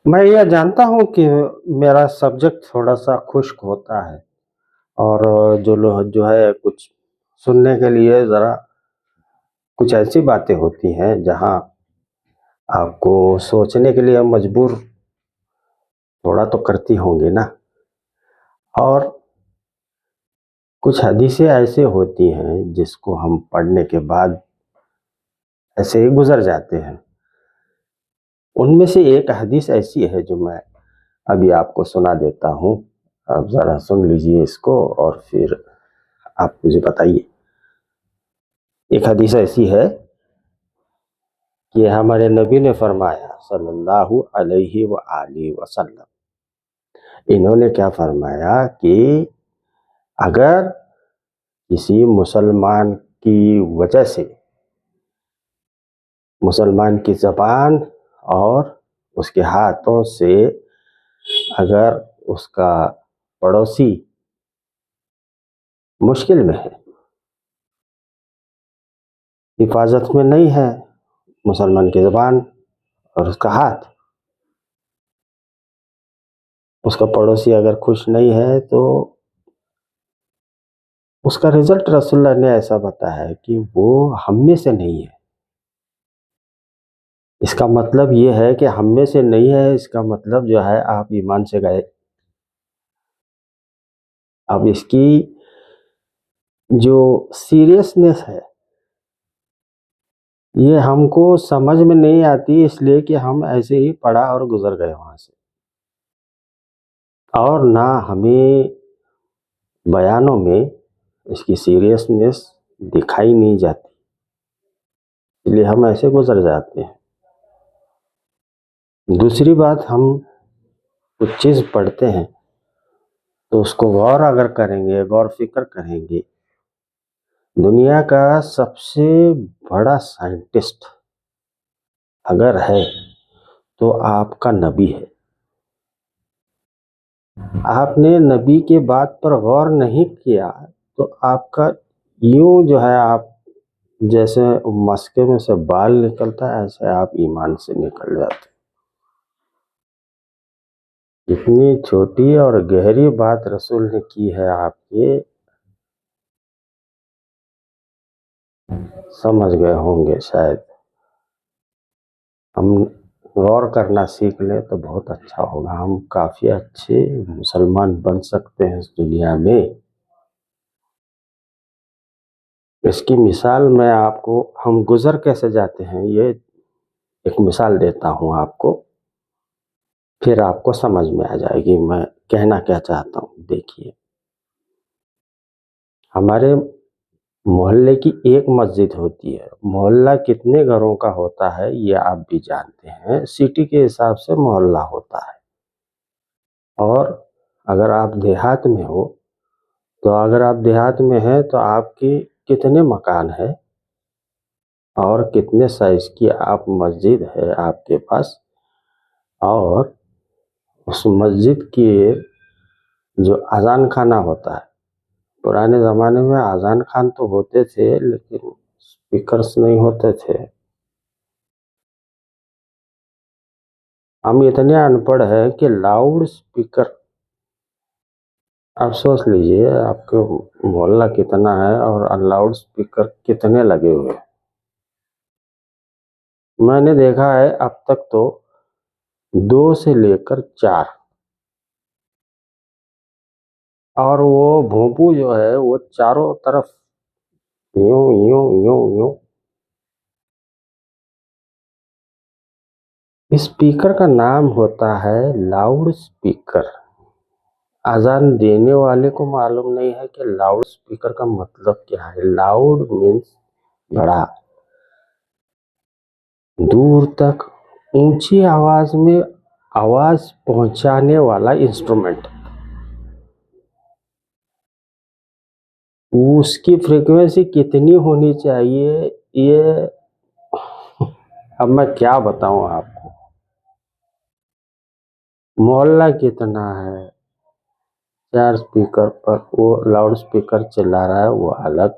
मैं यह जानता हूँ कि मेरा सब्जेक्ट थोड़ा-सा खुश्क होता है और जो है कुछ सुनने के लिए ज़रा कुछ ऐसी बातें होती हैं जहाँ आपको सोचने के लिए मजबूर थोड़ा तो करती होंगी ना। और कुछ हदीसें ऐसी होती हैं जिसको हम पढ़ने के बाद ऐसे ही गुज़र जाते हैं। उनमें से एक हदीस ऐसी है जो मैं अभी आपको सुना देता हूँ। आप ज़रा सुन लीजिए इसको और फिर आप मुझे बताइए। एक हदीस ऐसी है कि हमारे नबी ने फरमाया सल्लल्लाहु अलैहि व आलिहि वसल्लम, इन्होंने क्या फरमाया कि अगर किसी मुसलमान की वजह से मुसलमान की ज़बान और उसके हाथों से अगर उसका पड़ोसी मुश्किल में है, हिफाजत में नहीं है, मुसलमान की ज़बान और उसका हाथ, उसका पड़ोसी अगर खुश नहीं है तो उसका रिजल्ट रसूलुल्लाह ने ऐसा बताया है कि वो हम में से नहीं है। इसका मतलब ये है कि हम में से नहीं है, इसका मतलब जो है आप ईमान से गए। अब इसकी जो सीरियसनेस है ये हमको समझ में नहीं आती, इसलिए कि हम ऐसे ही पढ़ा और गुजर गए वहाँ से, और ना हमें बयानों में इसकी सीरियसनेस दिखाई नहीं जाती, इसलिए हम ऐसे गुजर जाते हैं। दूसरी बात, हम कुछ चीज़ पढ़ते हैं तो उसको गौर अगर करेंगे, गौर फिक्र करेंगे, दुनिया का सबसे बड़ा साइंटिस्ट अगर है तो आपका नबी है। आपने नबी के बात पर गौर नहीं किया तो आपका यूं जो है, आप जैसे मस्के में से बाल निकलता है ऐसे आप ईमान से निकल जाते। इतनी छोटी और गहरी बात रसूल ने की है, आपके समझ गए होंगे शायद। हम गौर करना सीख लें तो बहुत अच्छा होगा, हम काफ़ी अच्छे मुसलमान बन सकते हैं इस दुनिया में। इसकी मिसाल मैं आपको, हम गुज़र कैसे जाते हैं ये एक मिसाल देता हूँ आपको, फिर आपको समझ में आ जाएगी मैं कहना क्या चाहता हूँ। देखिए, हमारे मोहल्ले की एक मस्जिद होती है। मोहल्ला कितने घरों का होता है ये आप भी जानते हैं, सिटी के हिसाब से मोहल्ला होता है। और अगर आप देहात में हो तो अगर आप देहात में हैं तो आपकी कितने मकान है और कितने साइज़ की आप मस्जिद है आपके पास, और उस मस्जिद की जो अज़ान खाना होता है। पुराने ज़माने में अज़ान खान तो होते थे लेकिन स्पीकर्स नहीं होते थे। हम इतने अनपढ़ हैं कि लाउड स्पीकर, आप सोच लीजिए आपके मोहल्ला कितना है और लाउड स्पीकर कितने लगे हुए हैं। मैंने देखा है अब तक तो 2 से लेकर 4, और वो भोंपू जो है वो चारों तरफ यूं यूं यूं यूं। स्पीकर का नाम होता है लाउड स्पीकर। अजान देने वाले को मालूम नहीं है कि लाउड स्पीकर का मतलब क्या है। लाउड मीन्स बड़ा, दूर तक ऊंची आवाज में आवाज पहुंचाने वाला इंस्ट्रूमेंट। उसकी फ्रीक्वेंसी कितनी होनी चाहिए ये अब मैं क्या बताऊं आपको। मोहल्ला कितना है, 4 स्पीकर पर वो लाउड स्पीकर चिल्ला रहा है वो अलग,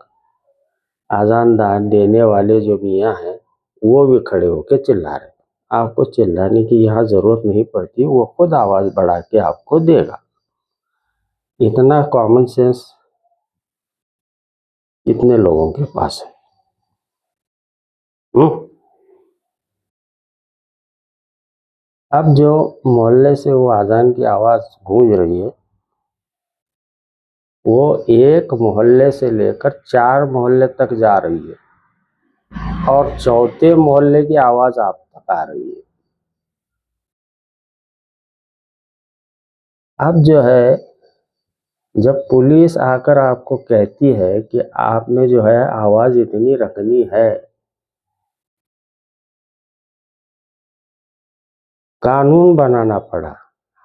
अजान दान देने वाले जो मियाँ हैं वो भी खड़े होके चिल्ला रहे, आपको चिल्लाने की यहाँ ज़रूरत नहीं पड़ती, वो खुद आवाज़ बढ़ा के आपको देगा। इतना कॉमन सेंस कितने लोगों के पास है? अब जो मोहल्ले से वो अज़ान की आवाज़ गूंज रही है, वो एक मोहल्ले से लेकर 4 मोहल्ले तक जा रही है और चौथे मोहल्ले की आवाज़ आप तक आ रही है। अब जो है, जब पुलिस आकर आपको कहती है कि आपने जो है आवाज़ इतनी रखनी है, कानून बनाना पड़ा।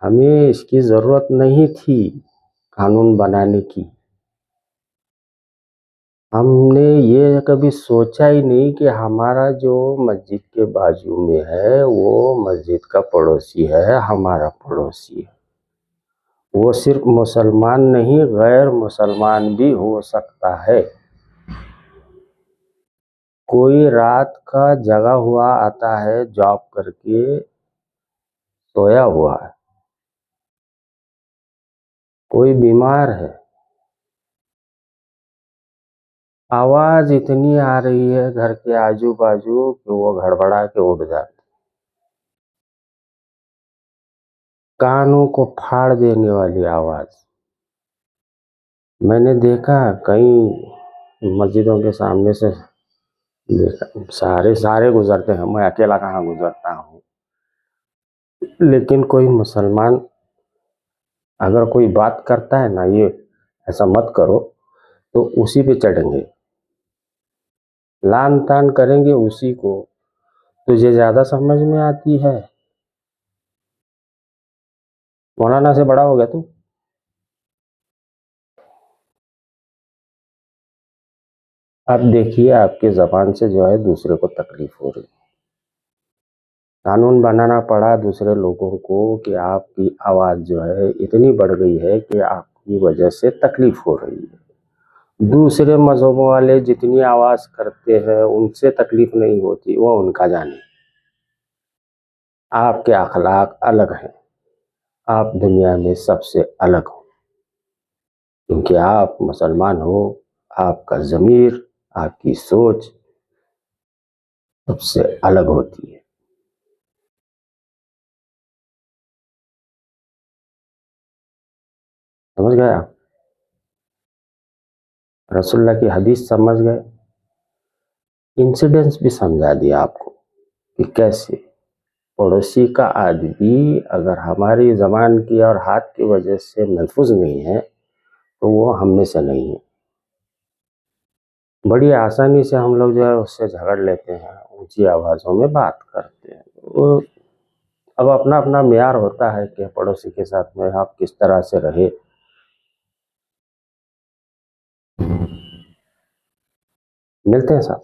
हमें इसकी ज़रूरत नहीं थी कानून बनाने की। हमने ये कभी सोचा ही नहीं कि हमारा जो मस्जिद के बाजू में है, वो मस्जिद का पड़ोसी है, हमारा पड़ोसी है। वो सिर्फ मुसलमान नहीं, गैर मुसलमान भी हो सकता है। कोई रात का जगा हुआ आता है, जॉब करके सोया हुआ है, कोई बीमार है, आवाज़ इतनी आ रही है घर के आजू बाजू कि वो गड़बड़ा के उठ जाता, कानों को फाड़ देने वाली आवाज़। मैंने देखा कई मस्जिदों के सामने से, देखा सारे गुजरते हैं, मैं अकेला कहाँ गुजरता हूँ। लेकिन कोई मुसलमान अगर कोई बात करता है ना, ये ऐसा मत करो, तो उसी पे चढ़ेंगे, लान तान करेंगे उसी को। तुझे ज्यादा समझ में आती है? मौलाना से बड़ा हो गया तू। अब देखिए, आपके जबान से जो है दूसरे को तकलीफ हो रही। कानून बनाना पड़ा दूसरे लोगों को कि आपकी आवाज़ जो है इतनी बढ़ गई है कि आपकी वजह से तकलीफ हो रही है। दूसरे मजहबों वाले जितनी आवाज़ करते हैं उनसे तकलीफ नहीं होती, वो उनका जाने। आपके अखलाक अलग हैं, आप दुनिया में सबसे अलग हो, क्योंकि आप मुसलमान हो। आपका ज़मीर, आपकी सोच सबसे अलग होती है। समझ गए आप? रसूलुल्लाह की हदीस समझ गए, इंसिडेंस भी समझा दिया आपको कि कैसे पड़ोसी का आदमी अगर हमारी ज़बान की और हाथ की वजह से महफूज नहीं है, तो वो हम में से नहीं है। बड़ी आसानी से हम लोग जो है उससे झगड़ लेते हैं, ऊंची आवाज़ों में बात करते हैं। वो अब अपना अपना मेयार होता है कि पड़ोसी के साथ में आप किस तरह से रहे। मिलते हैं साहब।